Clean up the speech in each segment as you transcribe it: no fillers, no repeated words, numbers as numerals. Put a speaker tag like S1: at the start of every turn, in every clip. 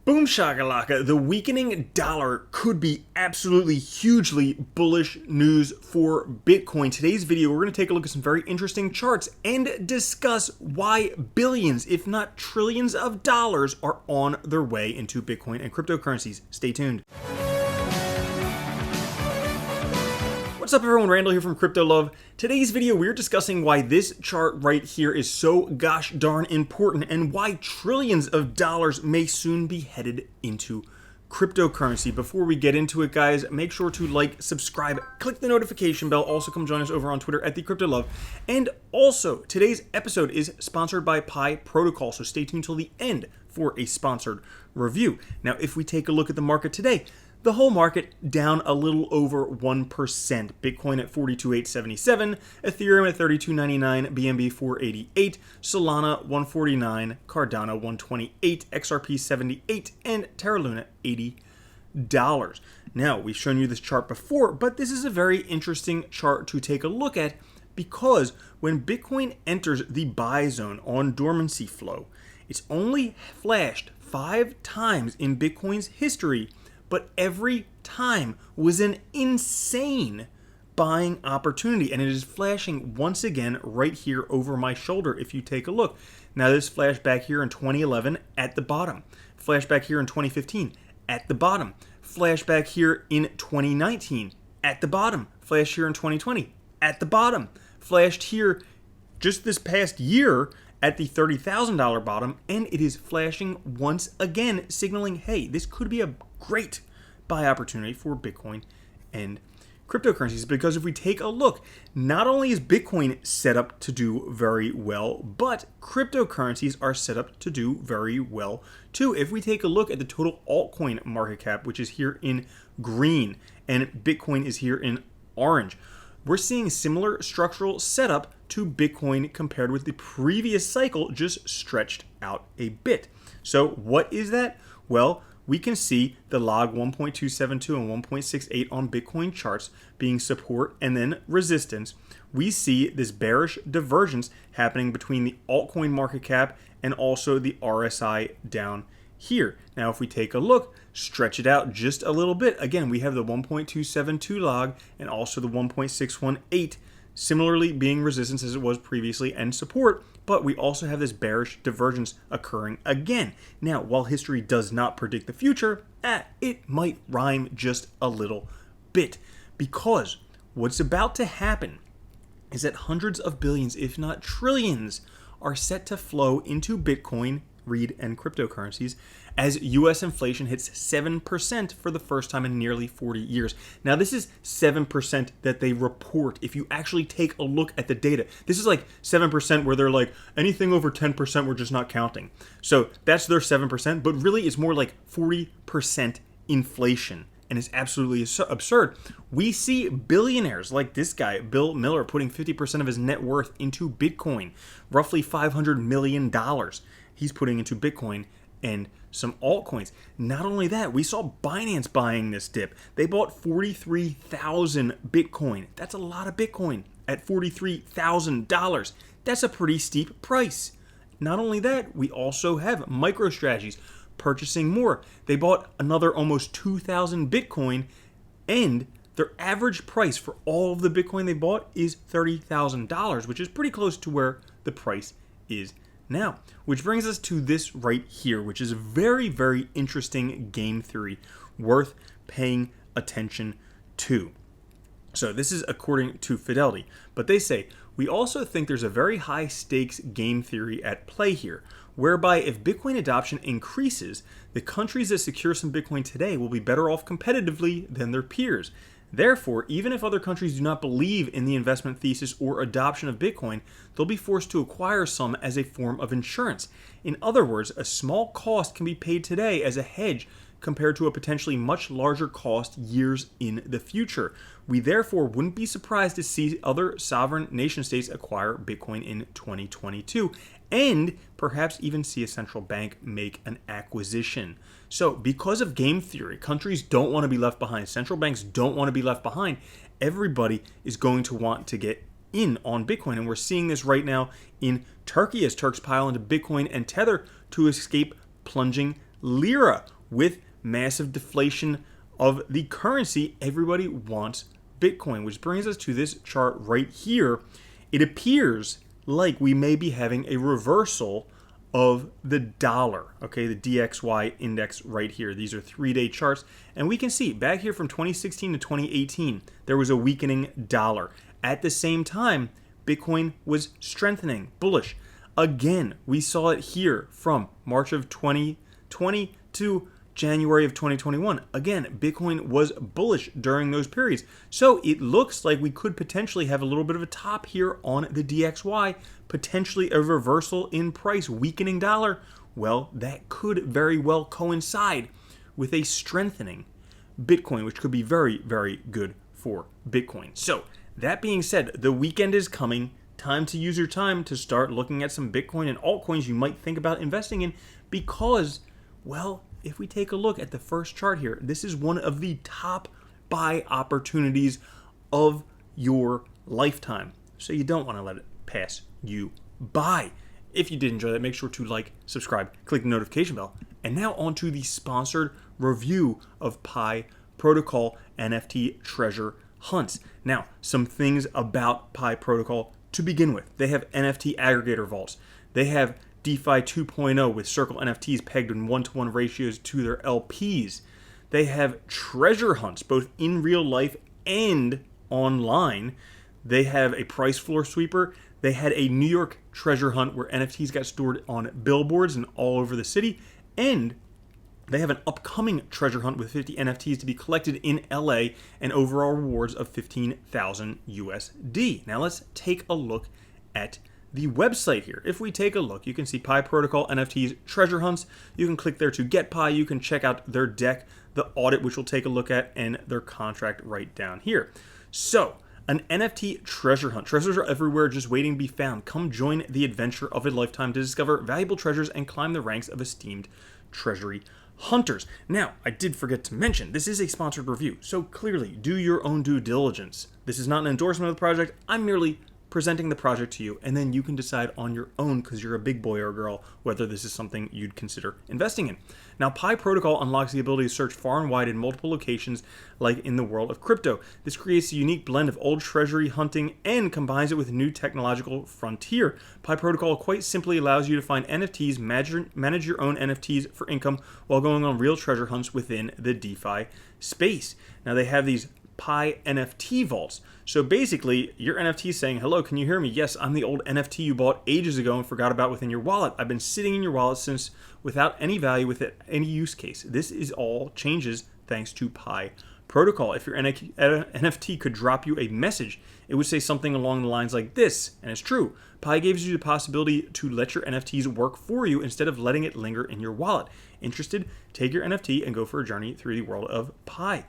S1: Boom shakalaka, the weakening dollar could be absolutely hugely bullish news for Bitcoin. Today's video, we're going to take a look at some very interesting charts and discuss why billions, if not trillions of dollars are on their way into Bitcoin and cryptocurrencies. Stay tuned. What's up everyone, Randall here from Crypto Love. Today's video, we're discussing why this chart right here is so gosh darn important and why trillions of dollars may soon be headed into cryptocurrency. Before we get into it, guys, make sure to like, subscribe, click the notification bell. Also come join us over on Twitter at the Crypto Love. And also, today's episode is sponsored by Pi Protocol, so stay tuned till the end for a sponsored review. Now, if we take a look at the market today, the whole market down a little over 1%. Bitcoin at 42,877, Ethereum at 32.99, BNB 488, Solana 149, Cardano 128, XRP 78, and Terra Luna $80. Now, we've shown you this chart before, but this is a very interesting chart to take a look at because when Bitcoin enters the buy zone on dormancy flow, it's only flashed 5 times in Bitcoin's history, but every time was an insane buying opportunity. And it is flashing once again right here over my shoulder if you take a look. Now this flashed back here in 2011 at the bottom. Flashed back here in 2015 at the bottom. Flashed back here in 2019 at the bottom. Flashed here in 2020 at the bottom. Flashed here just this past year at the $30,000 bottom, and it is flashing once again, signaling, hey, this could be a great buy opportunity for Bitcoin and cryptocurrencies. Because if we take a look, not only is Bitcoin set up to do very well, but cryptocurrencies are set up to do very well too. If we take a look at the total altcoin market cap, which is here in green, and Bitcoin is here in orange, we're seeing similar structural setup to Bitcoin compared with the previous cycle, just stretched out a bit. So what is that? Well, we can see the log 1.272 and 1.68 on Bitcoin charts being support and then resistance. We see this bearish divergence happening between the altcoin market cap and also the RSI down here. Now, if we take a look, stretch it out just a little bit, again, we have the 1.272 log and also the 1.618 similarly being resistance as it was previously and support, but we also have this bearish divergence occurring again. Now, while history does not predict the future, it might rhyme just a little bit, because what's about to happen is that hundreds of billions, if not trillions, are set to flow into Bitcoin, read, and cryptocurrencies as US inflation hits 7% for the first time in nearly 40 years. Now, this is 7% that they report. If you actually take a look at the data, this is like 7% where they're like, anything over 10% we're just not counting. So that's their 7%, but really it's more like 40% inflation. And it's absolutely absurd. We see billionaires like this guy, Bill Miller, putting 50% of his net worth into Bitcoin, roughly $500 million. He's putting into Bitcoin and some altcoins. Not only that, we saw Binance buying this dip. They bought 43,000 Bitcoin. That's a lot of Bitcoin at $43,000. That's a pretty steep price. Not only that, we also have MicroStrategies purchasing more. They bought another almost 2,000 Bitcoin, and their average price for all of the Bitcoin they bought is $30,000, which is pretty close to where the price is now. Which brings us to this right here, which is a very, very interesting game theory worth paying attention to. So this is according to Fidelity, but they say, we also think there's a very high stakes game theory at play here, whereby if Bitcoin adoption increases, the countries that secure some Bitcoin today will be better off competitively than their peers. Therefore, even if other countries do not believe in the investment thesis or adoption of Bitcoin, they'll be forced to acquire some as a form of insurance. In other words, a small cost can be paid today as a hedge compared to a potentially much larger cost years in the future. We therefore wouldn't be surprised to see other sovereign nation states acquire Bitcoin in 2022, and perhaps even see a central bank make an acquisition. So because of game theory, countries don't want to be left behind. Central banks don't want to be left behind. Everybody is going to want to get in on Bitcoin. And we're seeing this right now in Turkey as Turks pile into Bitcoin and Tether to escape plunging lira. With massive deflation of the currency, everybody wants Bitcoin, which brings us to this chart right here. It appears like we may be having a reversal of the dollar, okay, the DXY index right here. These are 3-day charts, and we can see back here from 2016 to 2018, there was a weakening dollar. At the same time, Bitcoin was strengthening, bullish. Again, we saw it here from March of 2020 to January of 2021. Again, Bitcoin was bullish during those periods. So it looks like we could potentially have a little bit of a top here on the DXY, potentially a reversal in price, weakening dollar. Well, that could very well coincide with a strengthening Bitcoin, which could be very, very good for Bitcoin. So that being said, the weekend is coming. Time to use your time to start looking at some Bitcoin and altcoins you might think about investing in because, well, if we take a look at the first chart here, this is one of the top buy opportunities of your lifetime. So you don't want to let it pass you by. If you did enjoy that, make sure to like, subscribe, click the notification bell. And now on to the sponsored review of Pi Protocol NFT treasure hunts. Now, some things about Pi Protocol to begin with. They have NFT aggregator vaults. They have DeFi 2.0 with Circle NFTs pegged in 1-to-1 ratios to their LPs. They have treasure hunts, both in real life and online. They have a price floor sweeper. They had a New York treasure hunt where NFTs got stored on billboards and all over the city. And they have an upcoming treasure hunt with 50 NFTs to be collected in LA and overall rewards of 15,000 USD. Now let's take a look at the website here. If we take a look, you can see Pi Protocol NFTs treasure hunts. You can click there to get Pi. You can check out their deck, the audit, which we'll take a look at, and their contract right down here. So, an NFT treasure hunt. Treasures are everywhere, just waiting to be found. Come join the adventure of a lifetime to discover valuable treasures and climb the ranks of esteemed treasury hunters. Now, I did forget to mention, this is a sponsored review, so clearly do your own due diligence. This is not an endorsement of the project. I'm merely presenting the project to you, and then you can decide on your own, because you're a big boy or girl, whether this is something you'd consider investing in. Now, Pi Protocol unlocks the ability to search far and wide in multiple locations, like in the world of crypto. This creates a unique blend of old treasury hunting and combines it with a new technological frontier. Pi Protocol quite simply allows you to find NFTs, manage your own NFTs for income, while going on real treasure hunts within the DeFi space. Now, they have these Pi NFT vaults. So basically, your NFT is saying, hello, can you hear me? Yes, I'm the old NFT you bought ages ago and forgot about within your wallet. I've been sitting in your wallet since without any value, with any use case. This is all changes thanks to Pi Protocol. If your NFT could drop you a message, it would say something along the lines like this, and it's true. Pi gives you the possibility to let your NFTs work for you instead of letting it linger in your wallet. Interested? Take your NFT and go for a journey through the world of Pi.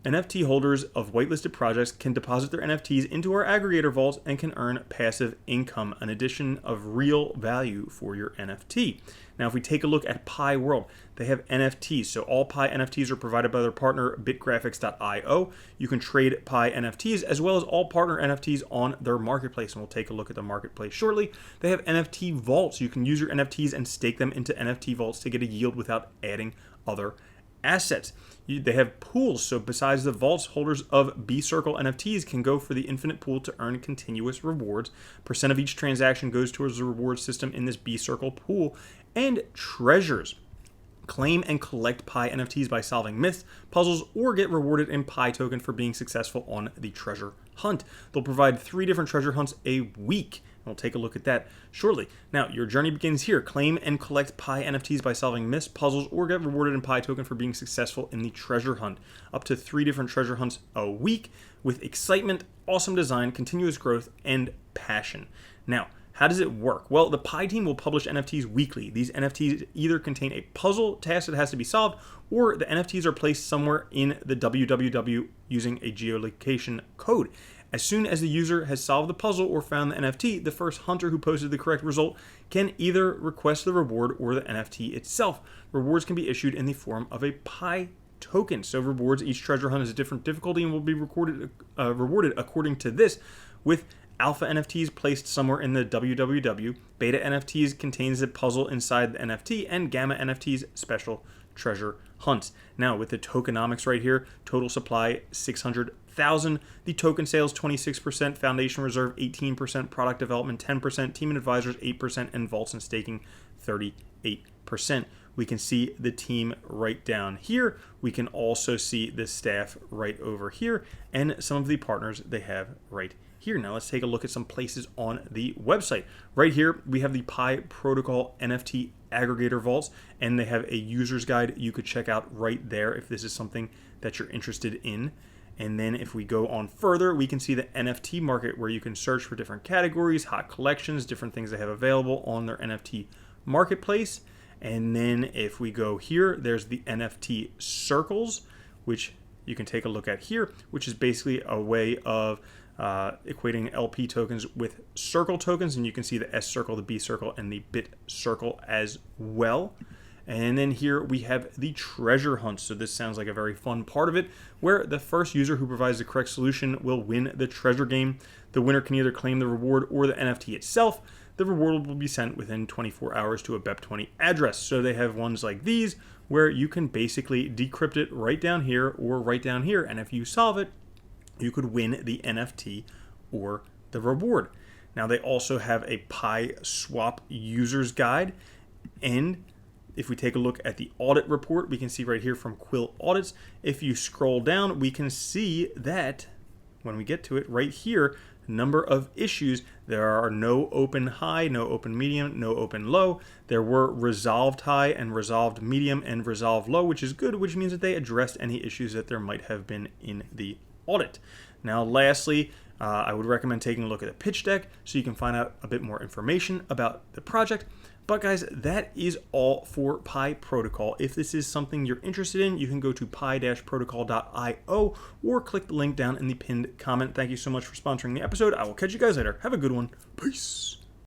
S1: NFT holders of whitelisted projects can deposit their NFTs into our aggregator vaults and can earn passive income, an addition of real value for your NFT. Now, if we take a look at Pi World, they have NFTs. So all Pi NFTs are provided by their partner, bitgraphics.io. You can trade Pi NFTs as well as all partner NFTs on their marketplace, and we'll take a look at the marketplace shortly. They have NFT vaults. You can use your NFTs and stake them into NFT vaults to get a yield without adding other assets. They have pools, so besides the vaults, holders of B-Circle NFTs can go for the infinite pool to earn continuous rewards. Percent of each transaction goes towards the reward system in this B-Circle pool. And treasures. Claim and collect Pi NFTs by solving myths, puzzles, or get rewarded in Pi token for being successful on the treasure hunt. They'll provide 3 different treasure hunts a week. We'll take a look at that shortly. Now, your journey begins here. Claim and collect Pi NFTs by solving myths, puzzles, or get rewarded in Pi token for being successful in the treasure hunt. Up to 3 different treasure hunts a week with excitement, awesome design, continuous growth, and passion. Now, how does it work? Well, the Pi team will publish NFTs weekly. These NFTs either contain a puzzle task that has to be solved, or the NFTs are placed somewhere in the www using a geolocation code. As soon as the user has solved the puzzle or found the NFT, the first hunter who posted the correct result can either request the reward or the NFT itself. Rewards can be issued in the form of a Pi token. So rewards, each treasure hunt is a different difficulty and will be rewarded according to this, with alpha NFTs placed somewhere in the www, beta NFTs contains a puzzle inside the NFT, and gamma NFTs special treasure hunts. Now with the tokenomics right here, total supply 600,000, the token sales 26%, foundation reserve 18%, product development 10%, team and advisors 8%, and vaults and staking 38%. We can see the team right down here. We can also see the staff right over here and some of the partners they have right here. Now let's take a look at some places on the website. Right here, we have the Pi Protocol NFT aggregator vaults, and they have a user's guide you could check out right there if this is something that you're interested in. And then if we go on further, we can see the NFT market where you can search for different categories, hot collections, different things they have available on their NFT marketplace. And then if we go here, there's the NFT circles, which you can take a look at here, which is basically a way of equating LP tokens with circle tokens. And you can see the S circle, the B circle, and the bit circle as well. And then here we have the treasure hunt. So this sounds like a very fun part of it, where the first user who provides the correct solution will win the treasure game. The winner can either claim the reward or the NFT itself. The reward will be sent within 24 hours to a BEP20 address. So they have ones like these where you can basically decrypt it right down here or right down here. And if you solve it, you could win the NFT or the reward. Now they also have a Pi Swap user's guide. And if we take a look at the audit report, we can see right here from Quill Audits, if you scroll down, we can see that when we get to it right here, number of issues, there are no open high, no open medium, no open low. There were resolved high and resolved medium and resolved low, which is good, which means that they addressed any issues that there might have been in the audit. Now, lastly, I would recommend taking a look at the pitch deck so you can find out a bit more information about the project. But guys, that is all for Pi Protocol. If this is something you're interested in, you can go to pi-protocol.io or click the link down in the pinned comment. Thank you so much for sponsoring the episode. I will catch you guys later. Have a good one. Peace.